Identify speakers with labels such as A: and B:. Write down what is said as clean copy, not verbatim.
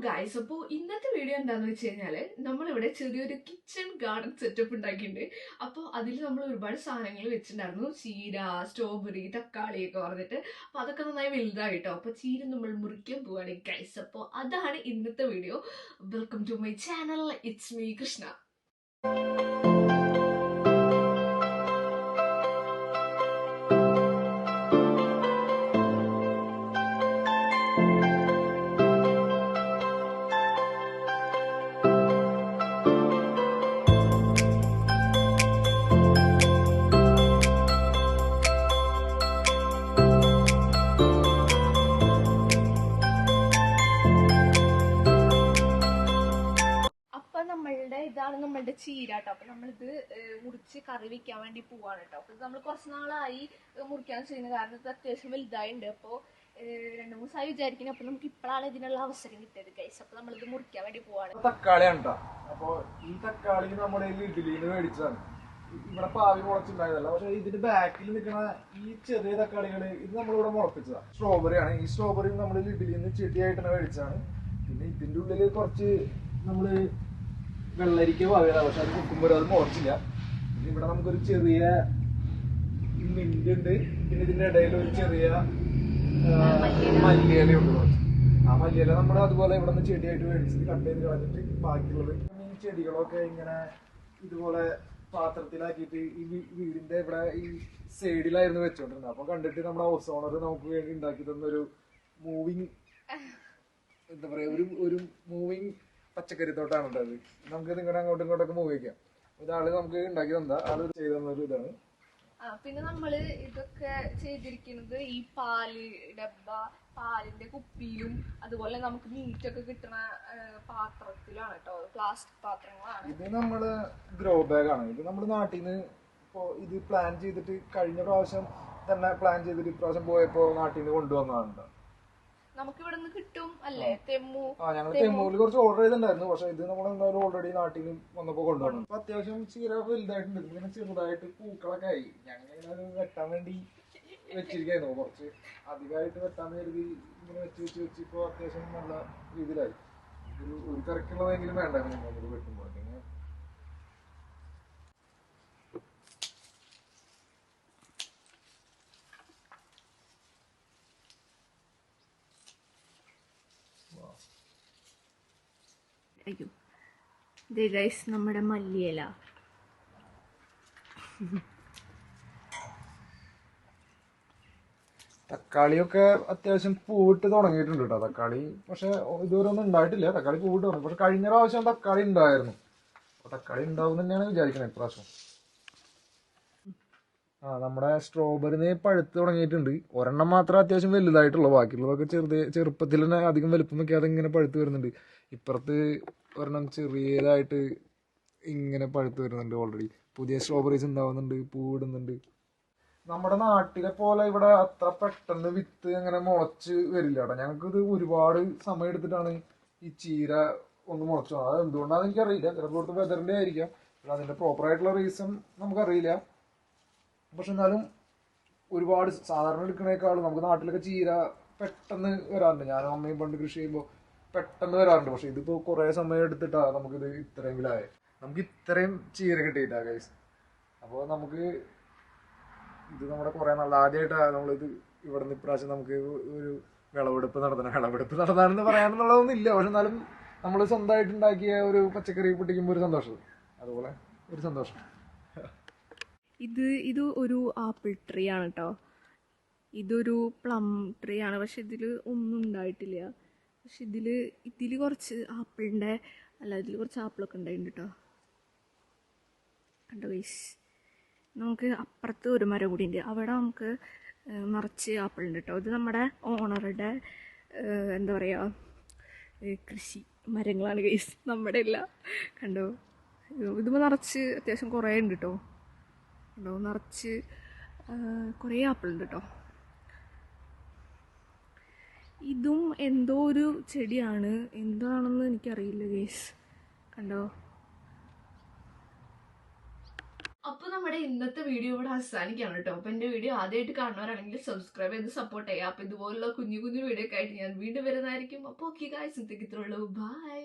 A: Guys, അപ്പോൾ ഇന്നത്തെ video എന്താണെന്ന് വെച്ച് കഴിഞ്ഞാൽ നമ്മളിവിടെ ചെറിയൊരു കിച്ചൺ ഗാർഡൻ സെറ്റപ്പ് ഉണ്ടാക്കിയിട്ടുണ്ട്. അപ്പോൾ അതിൽ നമ്മൾ ഒരുപാട് സാധനങ്ങൾ വെച്ചിട്ടുണ്ടായിരുന്നു. ചീര, സ്ട്രോബെറി, തക്കാളി ഒക്കെ പറഞ്ഞിട്ട്. അപ്പോൾ അതൊക്കെ നന്നായി വലുതായിട്ടോ. അപ്പോൾ ചീര നമ്മൾ മുറിക്കാൻ പോവാണ് ഗൈസ്. അപ്പോൾ അതാണ് ഇന്നത്തെ video. Welcome to my channel, it's me Krishna. ഇതാണ് നമ്മളുടെ ചീര കേട്ടോ. അപ്പൊ നമ്മളിത് മുറിച്ച് കറി വെക്കാൻ വേണ്ടി പോവാണ് കേട്ടോ. അപ്പൊ ഇത് നമ്മൾ കുറച്ച് നാളായി മുറിക്കാൻ ചെയ്യുന്നത്, കാരണം ഇത് അത്യാവശ്യം വലുതായിട്ടുണ്ട്. അപ്പോൾ 2-3 ദിവസമായി വിചാരിക്കുന്നത്. അപ്പൊ നമുക്ക് ഇപ്പോഴാണ് ഇതിനുള്ള അവസരം കിട്ടിയത് ഗൈസ്. അപ്പൊ നമ്മളിത് മുറിക്കാൻ വേണ്ടി പോവാണ്.
B: തക്കാളിയാണ് കേട്ടോ. അപ്പൊ ഈ തക്കാളി നമ്മുടെ ഇഡ്ഡലിന്ന് മേടിച്ചതാണ്. ഇവിടെ പാവി മുളച്ചുണ്ടായതല്ല, പക്ഷെ ഇതിന്റെ ബാക്കിൽ നിൽക്കുന്ന ഈ ചെറിയ തക്കാളികള് ഇത് നമ്മളിവിടെ മുളപ്പിച്ചതാണ്. സ്ട്രോബെറി ആണ്. ഈ സ്ട്രോബെറി നമ്മൾ ഇഡ്ഡലിന്ന് ചെടിയായിട്ട് തന്നെ മേടിച്ചതാണ്. പിന്നെ ഇതിന്റെ ഉള്ളില് കുറച്ച് നമ്മള് വെള്ളരിക്ക പാവിയതാണ്, പക്ഷെ അത് കുക്കുമ്പോൾ അത് മുളച്ചില്ല. പിന്നെ ഇവിടെ നമുക്കൊരു ചെറിയ മിന്റ് ഉണ്ട്. പിന്നെ ഇതിന്റെ ഇടയിൽ ഒരു ചെറിയ മല്ലിയിലയുണ്ട് കുറച്ച്. ആ മല്ലിയില നമ്മൾ അതുപോലെ ഇവിടെ നിന്ന് ചെടിയായിട്ട് മേടിച്ചിട്ട് കട്ട് ചെയ്ത് കളഞ്ഞിട്ട് ബാക്കിയുള്ളത് ഈ ചെടികളൊക്കെ ഇങ്ങനെ ഇതുപോലെ പാത്രത്തിലാക്കിയിട്ട് ഈ വീടിന്റെ ഇവിടെ ഈ സൈഡിലായിരുന്നു വെച്ചോണ്ടിരുന്നത്. അപ്പൊ കണ്ടിട്ട് നമ്മുടെ ഹൗസ് ഓണർ നമുക്ക് വേണ്ടി ഉണ്ടാക്കി തന്നൊരു മൂവിങ്, എന്താ പറയാ, ഒരു മൂവിങ് പച്ചക്കറി തോട്ടാണ് ഉണ്ടായത്. നമുക്ക് ഇങ്ങനെ അങ്ങോട്ടും ഇങ്ങോട്ടൊക്കെ മൂവ് ചെയ്യാം. ഇതാള് നമുക്ക് ഉണ്ടാക്കി തന്ന ആള് ചെയ്തു തന്നൊരു ഇതാണ്.
A: പിന്നെ നമ്മള് ഇതൊക്കെ ചെയ്തിരിക്കുന്നത് ഈ പാല് ഡബ്ബ, പാലിന്റെ കുപ്പിയിലും അതുപോലെ നമുക്ക് മീറ്റൊക്കെ കിട്ടുന്ന പാത്രത്തിലാണ് കേട്ടോ. പ്ലാസ്റ്റിക് പാത്രങ്ങളാണ്.
B: ഇത് നമ്മള് ഗ്രോ ബാഗ് ആണ്. ഇത് നമ്മള് നാട്ടിൽ നിന്ന് ഇപ്പോ ഇത് പ്ലാൻ ചെയ്തിട്ട് കഴിഞ്ഞ പ്രാവശ്യം തന്നെ പ്ലാൻ ചെയ്തിട്ട് ഇപ്രാവശ്യം പോയപ്പോ നാട്ടിൽ നിന്ന് കൊണ്ടുവന്നതാണ്.
A: നമുക്ക് ഇവിടെ നിന്ന് കിട്ടും അല്ലേ?
B: ഞങ്ങൾ തെമ്മൂല് കുറച്ച് ഓർഡർ ചെയ്തിട്ടുണ്ടായിരുന്നു, പക്ഷെ ഇത് നമ്മൾ എന്തായാലും ഓൾറെഡി നാട്ടിൽ വന്നപ്പോ കൊണ്ടുവന്നു. അപ്പൊ അത്യാവശ്യം ചീര വലുതായിട്ടുണ്ട്. ഇങ്ങനെ ചെറുതായിട്ട് പൂക്കളൊക്കെ ആയി. ഞങ്ങൾ വെട്ടാൻ വേണ്ടി വെച്ചിരിക്കായിരുന്നു. കുറച്ച് അധികമായിട്ട് വെട്ടാൻ കരുതി ഇങ്ങനെ വെച്ച് ഇപ്പൊ അത്യാവശ്യം നല്ല രീതിയിലായി. ഒരു കറിക്കുള്ളതെങ്കിലും വേണ്ട നമ്മൾ വെട്ടുമ്പോൾ.
A: അയ്യോ, ഇത് ഗൈസ് നമ്മുടെ മല്ലിയില.
B: തക്കാളിയൊക്കെ അത്യാവശ്യം പൂവിട്ട് തുടങ്ങിയിട്ടുണ്ട് കേട്ടോ. തക്കാളി പക്ഷെ ഇതുവരെ ഒന്നും ഉണ്ടായിട്ടില്ല. തക്കാളി പൂവിട്ട് തുടങ്ങി. പക്ഷെ കഴിഞ്ഞ പ്രാവശ്യം തക്കാളി ഉണ്ടായിരുന്നു. അപ്പൊ തക്കാളി ഉണ്ടാവും തന്നെയാണ് വിചാരിക്കുന്നത് ഇപ്രാവശ്യം. നമ്മുടെ സ്ട്രോബെറി പഴുത്ത് തുടങ്ങിയിട്ടുണ്ട്. ഒരെണ്ണം മാത്രം അത്യാവശ്യം വലുതായിട്ടുള്ളൂ. ബാക്കിയുള്ളതൊക്കെ ചെറുപ്പത്തിൽ തന്നെ അധികം വലുപ്പം വെക്കാതെ ഇങ്ങനെ പഴുത്ത് വരുന്നുണ്ട്. ഇപ്പുറത്ത് ഒരെണ്ണം ചെറിയതായിട്ട് ഇങ്ങനെ പഴുത്ത് വരുന്നുണ്ട്. ഓൾറെഡി പുതിയ സ്ട്രോബെറീസ് ഉണ്ടാവുന്നുണ്ട്, പൂവിടുന്നുണ്ട്. നമ്മുടെ നാട്ടിലെ പോലെ ഇവിടെ അത്ര പെട്ടെന്ന് വിത്ത് അങ്ങനെ മുളച്ച് വരില്ല കേട്ടോ. ഞങ്ങൾക്കിത് ഒരുപാട് സമയം എടുത്തിട്ടാണ് ഈ ചീര ഒന്ന് മുളച്ചു. അത് എന്തുകൊണ്ടാണെന്ന് എനിക്കറിയില്ല. ചിലപ്പോൾ ഇവിടുത്തെ വെതറിന്റെ ആയിരിക്കാം. അതിന്റെ പ്രോപ്പറായിട്ടുള്ള റീസൺ നമുക്കറിയില്ല. പക്ഷെ എന്നാലും ഒരുപാട് സാധാരണ എടുക്കണേക്കാളും നമുക്ക് നാട്ടിലൊക്കെ ചീര പെട്ടെന്ന് വരാറുണ്ട്. ഞാനും അമ്മയും പണ്ട് കൃഷി ചെയ്യുമ്പോൾ പെട്ടെന്ന് വരാറുണ്ട്. പക്ഷെ ഇതിപ്പോ കുറെ സമയം എടുത്തിട്ടാ നമുക്കിത് ഇത്രയെങ്കിലും ആയത്. നമുക്ക് ഇത്രയും ചീര കിട്ടിയിട്ടാ ഗൈസ്. അപ്പോൾ നമുക്ക് ഇത് നമ്മുടെ കുറെ നാൾ ആദ്യമായിട്ടാണ് നമ്മളിത് ഇവിടെ നിന്ന് ഇപ്രാവശ്യം നമുക്ക് ഒരു വിളവെടുപ്പ് നടത്താനെന്ന് പറയാനെന്നുള്ളതൊന്നും ഇല്ല. പക്ഷെ എന്നാലും നമ്മൾ സ്വന്തമായിട്ട് ഉണ്ടാക്കിയ ഒരു പച്ചക്കറി പൊട്ടിക്കുമ്പോൾ ഒരു സന്തോഷം, അതുപോലെ ഒരു സന്തോഷം.
A: ഇത് ഒരു ആപ്പിൾ ട്രീ ആണ് കേട്ടോ. ഇതൊരു പ്ലം ട്രീ ആണ്. പക്ഷെ ഇതിൽ ഒന്നും ഉണ്ടായിട്ടില്ല. പക്ഷെ ഇതിൽ കുറച്ച് ആപ്പിളിൻ്റെ ഇതിൽ കുറച്ച് ആപ്പിളൊക്കെ ഉണ്ടായിട്ടുണ്ട് കേട്ടോ. കണ്ടോ ഗൈസ്? നമുക്ക് അപ്പുറത്ത് ഒരു മരം കൂടി ഉണ്ട്. അവിടെ നമുക്ക് നിറച്ച് ആപ്പിൾ ഉണ്ട് കേട്ടോ. ഇത് നമ്മുടെ ഓണറുടെ എന്താ പറയുക, കൃഷി മരങ്ങളാണ് ഗൈസ്, നമ്മുടെ ഇല്ല. കണ്ടോ? ഇതിപ്പോൾ നിറച്ച് അത്യാവശ്യം കുറേ ഉണ്ട് കേട്ടോ. ഉണ്ടോ? നിറച്ച് കുറേ ആപ്പിൾ ഉണ്ട് കേട്ടോ. ഇതും എന്തോ ഒരു ചെടിയാണ്, എന്താണെന്ന് എനിക്കറിയില്ല ഗൈസ്. കണ്ടോ? അപ്പൊ നമ്മുടെ ഇന്നത്തെ വീഡിയോ ഇവിടെ അവസാനിക്കാണ് കേട്ടോ. അപ്പൊ എന്റെ വീഡിയോ ആദ്യമായിട്ട് കാണുന്നവരാണെങ്കിൽ സബ്സ്ക്രൈബ് ചെയ്ത് സപ്പോർട്ട് ചെയ്യാം. അപ്പൊ ഇതുപോലുള്ള കുഞ്ഞു കുഞ്ഞു വീഡിയോ ഒക്കെ ആയിട്ട് ഞാൻ വീണ്ടും വരുന്നതായിരിക്കും. അപ്പൊ ഓക്കെ ഗൈസ്, ഇത്രയുള്ളൂ. ബൈ.